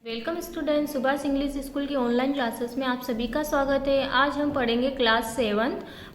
Welcome student, Subhash English school की online classes में आप सभी का स्वागत है। आज हम पढ़ेंगे क्लास 7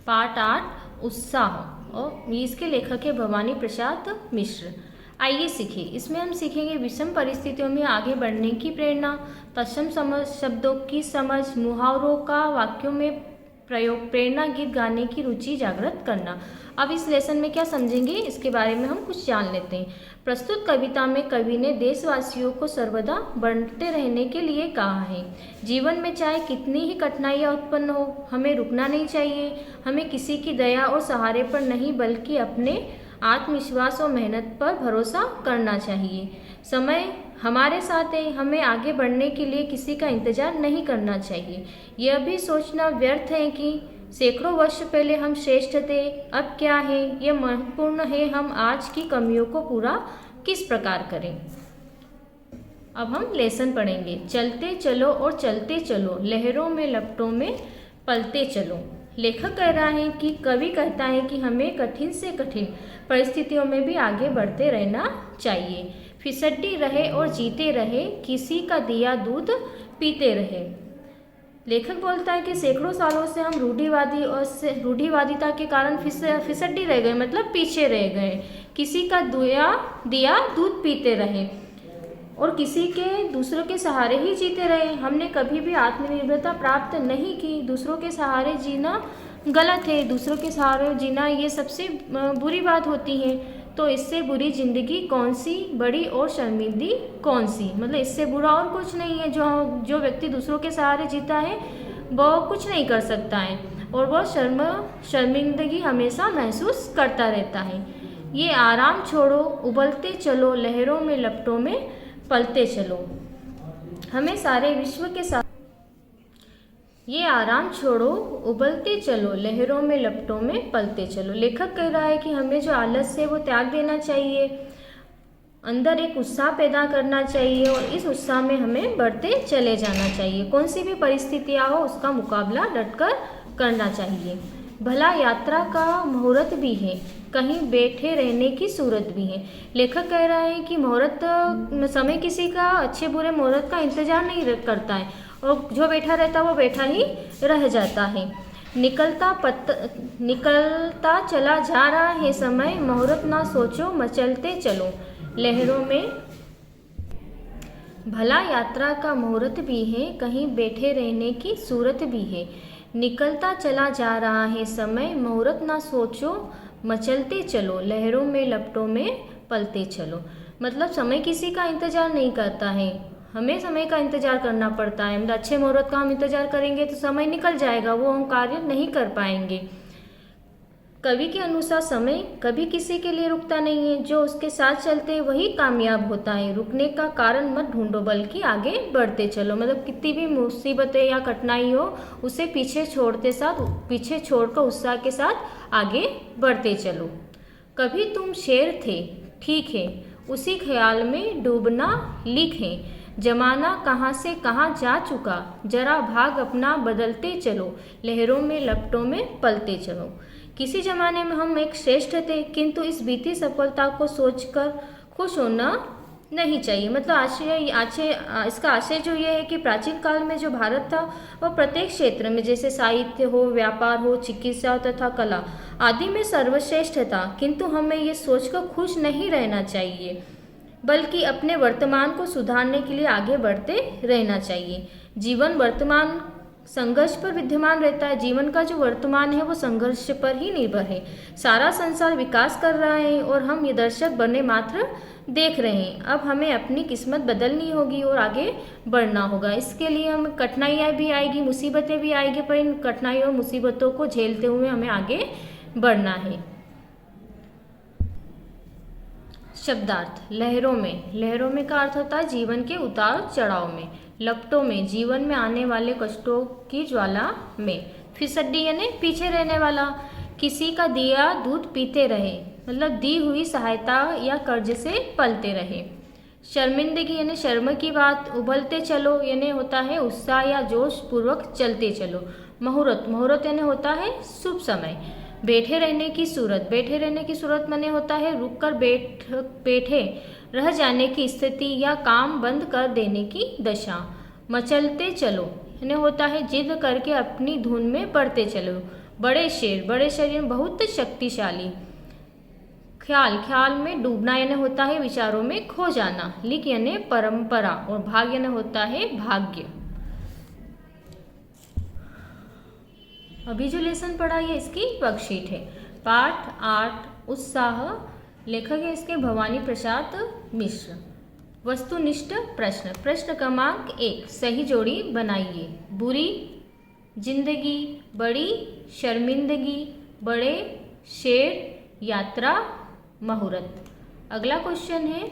पार्ट 8 उत्साह और इसके लेखक है भवानी प्रसाद मिश्र। आइए सीखें। इसमें हम सीखेंगे विषम परिस्थितियों में आगे बढ़ने की प्रेरणा, तत्सम समझ, शब्दों की समझ, मुहावरों का वाक्यों में प्रयोग, प्रेरणा गीत गाने की रुचि जागृत करना। अब इस लेसन में क्या समझेंगे इसके बारे में हम कुछ जान लेते हैं। प्रस्तुत कविता में कवि ने देशवासियों को सर्वदा बढ़ते रहने के लिए कहा है। जीवन में चाहे कितनी ही कठिनाइयाँ उत्पन्न हो, हमें रुकना नहीं चाहिए। हमें किसी की दया और सहारे पर नहीं बल्कि अपने आत्मविश्वास और मेहनत पर भरोसा करना चाहिए। समय हमारे साथ है, हमें आगे बढ़ने के लिए किसी का इंतजार नहीं करना चाहिए। यह भी सोचना व्यर्थ है कि सैकड़ों वर्ष पहले हम श्रेष्ठ थे, अब क्या है। यह महत्वपूर्ण है हम आज की कमियों को पूरा किस प्रकार करें। अब हम लेसन पढ़ेंगे। चलते चलो और चलते चलो, लहरों में लपटों में पलते चलो। लेखक कह रहा है कि कवि कहता है कि हमें कठिन से कठिन परिस्थितियों में भी आगे बढ़ते रहना चाहिए। फिसड्डी रहे और जीते रहे, किसी का दिया दूध पीते रहे। लेखक बोलता है कि सैकड़ों सालों से हम रूढ़िवादिता के कारण फिसड्डी रह गए, मतलब पीछे रह गए। किसी का दिया दूध पीते रहे और किसी के दूसरों के सहारे ही जीते रहे। हमने कभी भी आत्मनिर्भरता प्राप्त नहीं की। दूसरों के सहारे जीना गलत है। दूसरों के सहारे जीना ये सबसे बुरी बात होती है। तो इससे बुरी जिंदगी कौन सी, बड़ी और शर्मिंदी कौन सी। मतलब इससे बुरा और कुछ नहीं है। जो व्यक्ति दूसरों के सहारे जीता है वो कुछ नहीं कर सकता है और वह शर्मिंदगी हमेशा महसूस करता रहता है। ये आराम छोड़ो, उबलते चलो, लहरों में लपटों में पलते चलो। हमें सारे विश्व के साथ ये आराम छोड़ो, उबलते चलो, लहरों में लपटों में पलते चलो। लेखक कह रहा है कि हमें जो आलस है वो त्याग देना चाहिए, अंदर एक उत्साह पैदा करना चाहिए और इस उत्साह में हमें बढ़ते चले जाना चाहिए। कौन सी भी परिस्थितियाँ हो उसका मुकाबला डटकर करना चाहिए। भला यात्रा का मुहूर्त भी है, कहीं बैठे रहने की सूरत भी है। लेखक कह रहा है कि मुहूर्त, समय किसी का अच्छे बुरे मुहूर्त का इंतजार नहीं करता है और जो बैठा रहता है वो बैठा ही रह जाता है। निकलता चला जा रहा है समय, मुहूर्त ना सोचो, मचलते चलो, लहरों में। भला यात्रा का मुहूर्त भी है, कहीं बैठे रहने की सूरत भी है। निकलता चला जा रहा है समय, मुहूर्त ना सोचो, मचलते चलो, लहरों में लपटों में पलते चलो। मतलब समय किसी का इंतजार नहीं करता है, हमें समय का इंतजार करना पड़ता है। मतलब अच्छे मुहूर्त का हम इंतजार करेंगे तो समय निकल जाएगा, वो हम कार्य नहीं कर पाएंगे। कवि के अनुसार समय कभी किसी के लिए रुकता नहीं है। जो उसके साथ चलते हैं वही कामयाब होता है। रुकने का कारण मत ढूंढो बल्कि आगे बढ़ते चलो। मतलब कितनी भी मुसीबतें या कठिनाई हो उसे पीछे छोड़कर उत्साह के साथ आगे बढ़ते चलो। कभी तुम शेर थे, ठीक है, उसी ख्याल में डूबना लिखें। जमाना कहाँ से कहाँ जा चुका, जरा भाग अपना बदलते चलो, लहरों में लपटों में पलते चलो। किसी जमाने में हम एक श्रेष्ठ थे, किंतु इस बीती सफलता को सोचकर खुश होना नहीं चाहिए। मतलब इसका आशय जो ये है कि प्राचीन काल में जो भारत था वह प्रत्येक क्षेत्र में, जैसे साहित्य हो, व्यापार हो, चिकित्सा तथा कला आदि में सर्वश्रेष्ठ था। किंतु हमें ये सोचकर खुश नहीं रहना चाहिए बल्कि अपने वर्तमान को सुधारने के लिए आगे बढ़ते रहना चाहिए। जीवन वर्तमान संघर्ष पर विद्यमान रहता है। जीवन का जो वर्तमान है वो संघर्ष पर ही निर्भर है। सारा संसार विकास कर रहा है और हम ये दर्शक बने मात्र देख रहे हैं। अब हमें अपनी किस्मत बदलनी होगी और आगे बढ़ना होगा। इसके लिए हम कठिनाइयाँ भी आएगी, मुसीबतें भी आएगी, पर इन कठिनाइयों और मुसीबतों को झेलते हुए हमें आगे बढ़ना है। शब्दार्थ। लहरों में का अर्थ होता है जीवन के उतार चढ़ाव में। लपटों में, जीवन में आने वाले कष्टों की ज्वाला में। फिसड्डी यानी पीछे रहने वाला। किसी का दिया दूध पीते रहे, मतलब दी हुई सहायता या कर्ज से पलते रहे। शर्मिंदगी यानी शर्म की बात। उबलते चलो यानी होता है उत्साह या जोश पूर्वक चलते चलो। मुहूर्त यानी होता है शुभ समय। बैठे रहने की सूरत, बैठे रहने की सूरत माने होता है रुक कर बैठे रह जाने की स्थिति या काम बंद कर देने की दशा। मचलते चलो यानी होता है जिद करके अपनी धुन में बढ़ते चलो। बड़े शेर, बड़े शेर यानी बहुत शक्तिशाली। ख्याल, ख्याल में डूबना यानी होता है विचारों में खो जाना। लिक यानी परंपरा और भाग यानी होता है भाग्य। अभी जो लेसन पढ़ा है इसकी वर्कशीट है। पाठ 8 उत्साह, लेखक है इसके भवानी प्रसाद मिश्र। वस्तुनिष्ठ प्रश्न, प्रश्न क्रमांक 1, सही जोड़ी बनाइए। बुरी जिंदगी, बड़ी शर्मिंदगी, बड़े शेर, यात्रा, मुहूर्त। अगला क्वेश्चन है,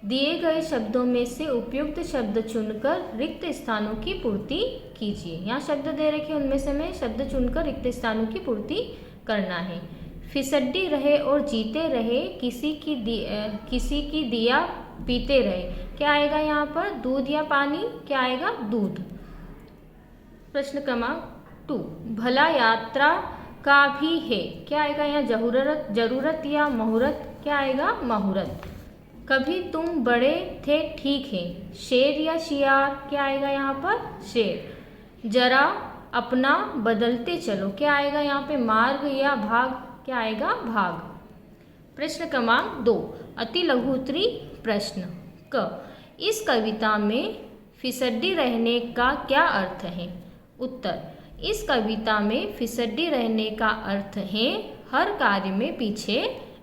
दिए गए शब्दों में से उपयुक्त शब्द चुनकर रिक्त स्थानों की पूर्ति कीजिए। यहाँ शब्द दे रखे उनमें से हमें शब्द चुनकर रिक्त स्थानों की पूर्ति करना है। फिसड्डी रहे और जीते रहे, किसी की दिया पीते रहे। क्या आएगा यहाँ पर? दूध या पानी? क्या आएगा? दूध। प्रश्न क्रमांक 2, भला यात्रा का भी है। क्या आएगा यहाँ? जरूरत या मुहूर्त? क्या आएगा? मुहूर्त। कभी तुम बड़े थे ठीक है, शेर या शियार? क्या आएगा यहाँ पर? शेर। जरा अपना बदलते चलो। क्या आएगा यहाँ पे? मार्ग या भाग? क्या आएगा? भाग। प्रश्न क्रमांक 2, अति लघु उत्तरी प्रश्न क, इस कविता में फिसड्डी रहने का क्या अर्थ है? उत्तर, इस कविता में फिसड्डी रहने का अर्थ है हर कार्य में पीछे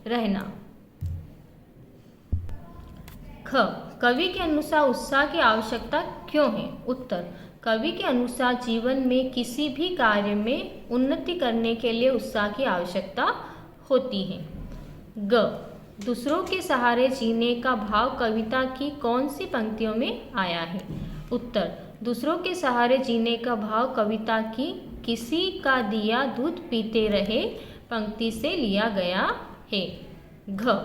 रहना। ख, कवि के अनुसार उत्साह की आवश्यकता क्यों है? उत्तर, कवि के अनुसार जीवन में किसी भी कार्य में उन्नति करने के लिए उत्साह की आवश्यकता होती है। ग, दूसरों के सहारे जीने का भाव कविता की कौन सी पंक्तियों में आया है? उत्तर, दूसरों के सहारे जीने का भाव कविता की किसी का दिया दूध पीते रहे पंक्ति से लिया गया है। घ,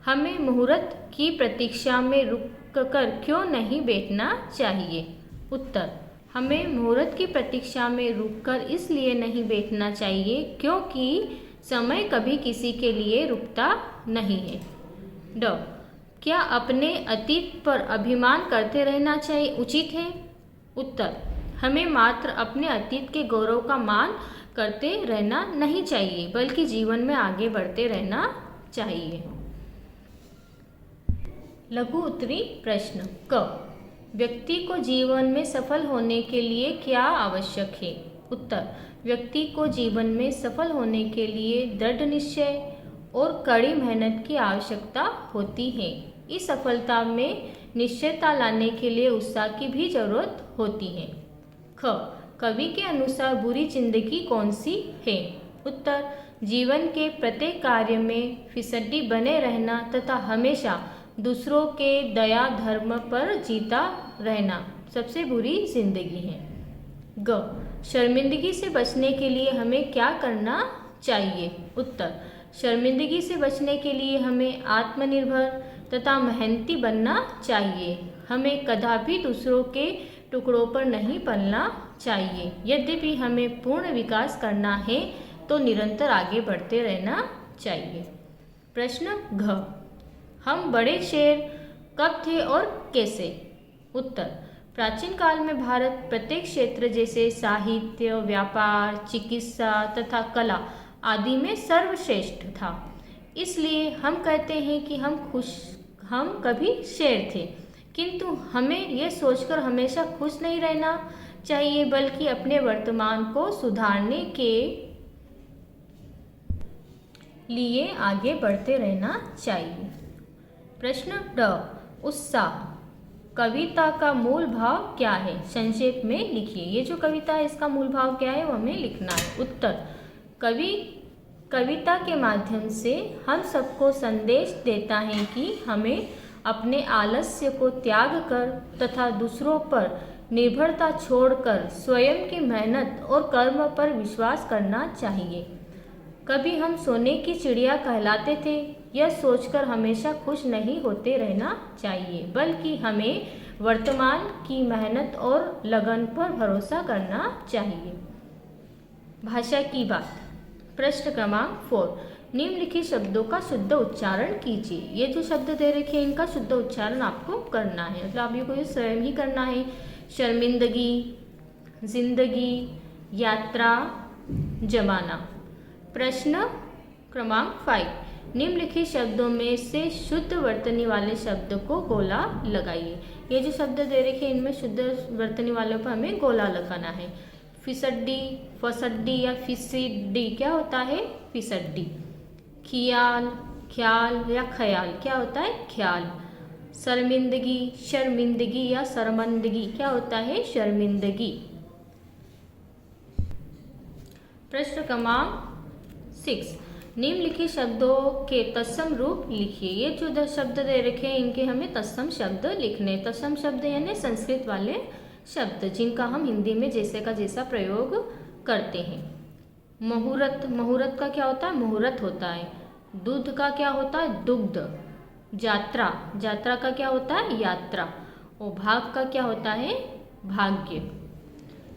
हमें मुहूर्त की प्रतीक्षा में रुककर क्यों नहीं बैठना चाहिए? उत्तर, हमें मुहूर्त की प्रतीक्षा में रुककर इसलिए नहीं बैठना चाहिए क्योंकि समय कभी किसी के लिए रुकता नहीं है। ड, क्या अपने अतीत पर अभिमान करते रहना चाहिए उचित है? उत्तर, हमें मात्र अपने अतीत के गौरव का मान करते रहना नहीं चाहिए बल्कि जीवन में आगे बढ़ते रहना चाहिए। लघु उत्तरी प्रश्न क, व्यक्ति को जीवन में सफल होने के लिए क्या आवश्यक है? उत्तर, व्यक्ति को जीवन में सफल होने के लिए दृढ़ निश्चय और कड़ी मेहनत की आवश्यकता होती है। इस सफलता में निश्चयता लाने के लिए उत्साह की भी जरूरत होती है। ख, कवि के अनुसार बुरी जिंदगी कौन सी है? उत्तर, जीवन के प्रत्येक कार्य में फिसड्डी बने रहना तथा हमेशा दूसरों के दया धर्म पर जीता रहना सबसे बुरी जिंदगी है। ग, शर्मिंदगी से बचने के लिए हमें क्या करना चाहिए? उत्तर, शर्मिंदगी से बचने के लिए हमें आत्मनिर्भर तथा मेहनती बनना चाहिए। हमें कदापि दूसरों के टुकड़ों पर नहीं पलना चाहिए। यद्यपि हमें पूर्ण विकास करना है तो निरंतर आगे बढ़ते रहना चाहिए। प्रश्न घ, हम बड़े शेर कब थे और कैसे? उत्तर, प्राचीन काल में भारत प्रत्येक क्षेत्र जैसे साहित्य, व्यापार, चिकित्सा तथा कला आदि में सर्वश्रेष्ठ था। इसलिए हम कहते हैं कि हम कभी शेर थे, किंतु हमें यह सोचकर हमेशा खुश नहीं रहना चाहिए बल्कि अपने वर्तमान को सुधारने के लिए आगे बढ़ते रहना चाहिए। प्रश्न ड, उत्साह, कविता का मूल भाव क्या है? संक्षेप में लिखिए। ये जो कविता है इसका मूल भाव क्या है वो हमें लिखना है। उत्तर, कविता के माध्यम से हम सबको संदेश देता है कि हमें अपने आलस्य को त्याग कर तथा दूसरों पर निर्भरता छोड़कर स्वयं की मेहनत और कर्म पर विश्वास करना चाहिए। कभी हम सोने की चिड़िया कहलाते थे, यह सोचकर हमेशा खुश नहीं होते रहना चाहिए बल्कि हमें वर्तमान की मेहनत और लगन पर भरोसा करना चाहिए। भाषा की बात, प्रश्न क्रमांक 4, निम्नलिखित शब्दों का शुद्ध उच्चारण कीजिए। ये जो शब्द दे रखे हैं इनका शुद्ध उच्चारण आपको करना है, मतलब आप ये को स्वयं ही करना है। शर्मिंदगी, जिंदगी, यात्रा, जमाना। प्रश्न क्रमांक 5, निम्नलिखित शब्दों में से शुद्ध वर्तनी वाले शब्द को गोला लगाइए। ये जो शब्द दे रखे हैं इनमें शुद्ध वर्तनी वालों पर हमें गोला लगाना है। फिसड्डी, फसड्डी या फिसिड्डी क्या होता है? फिसड्डी। खियाल, ख्याल या ख्याल क्या होता है? ख्याल। शर्मिंदगी, शर्मिंदगी या शर्मंदगी क्या होता है? शर्मिंदगी। प्रश्न क्रमांक 6, निम्नलिखित शब्दों के तत्सम रूप लिखिए। ये जो 10 शब्द दे रखे हैं इनके हमें तत्सम शब्द लिखने। तत्सम शब्द यानी संस्कृत वाले शब्द जिनका हम हिंदी में जैसे का जैसा प्रयोग करते हैं। मुहूर्त, मुहूर्त का क्या होता है? मुहूर्त होता है। दूध का क्या होता है? दुग्ध। यात्रा, यात्रा का क्या होता है? यात्रा। और भाग का क्या होता है? भाग्य।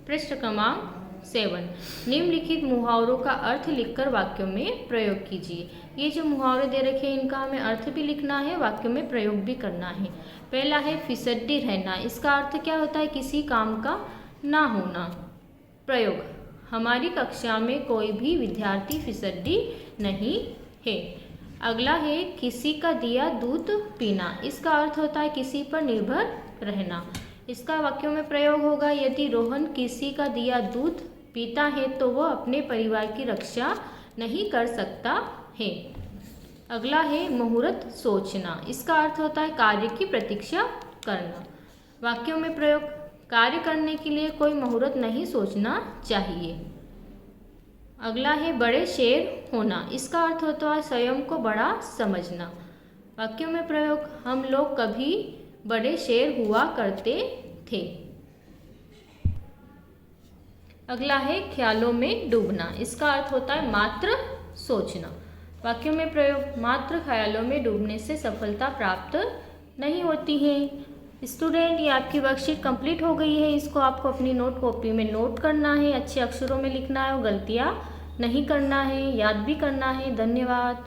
प्रश्न क्रमांक 7, निम्नलिखित मुहावरों का अर्थ लिखकर वाक्यों में प्रयोग कीजिए। ये जो मुहावरे दे रखे हैं इनका हमें अर्थ भी लिखना है, वाक्यों में प्रयोग भी करना है। पहला है फिसड्डी रहना। इसका अर्थ क्या होता है? किसी काम का ना होना। प्रयोग, हमारी कक्षा में कोई भी विद्यार्थी फिसड्डी नहीं है। अगला है किसी का दिया दूध पीना। इसका अर्थ होता है किसी पर निर्भर रहना। इसका वाक्यों में प्रयोग होगा, यदि रोहन किसी का दिया दूध पीता है तो वह अपने परिवार की रक्षा नहीं कर सकता है। अगला है मुहूर्त सोचना। इसका अर्थ होता है कार्य की प्रतीक्षा करना। वाक्यों में प्रयोग, कार्य करने के लिए कोई मुहूर्त नहीं सोचना चाहिए। अगला है बड़े शेर होना। इसका अर्थ होता है स्वयं को बड़ा समझना। वाक्यों में प्रयोग, हम लोग कभी बड़े शेर हुआ करते थे। अगला है ख्यालों में डूबना। इसका अर्थ होता है मात्र सोचना। वाक्यों में प्रयोग, मात्र ख्यालों में डूबने से सफलता प्राप्त नहीं होती है। स्टूडेंट, ये आपकी वर्कशीट कंप्लीट हो गई है। इसको आपको अपनी नोट कॉपी में नोट करना है, अच्छे अक्षरों में लिखना है और गलतियाँ नहीं करना है, याद भी करना है। धन्यवाद।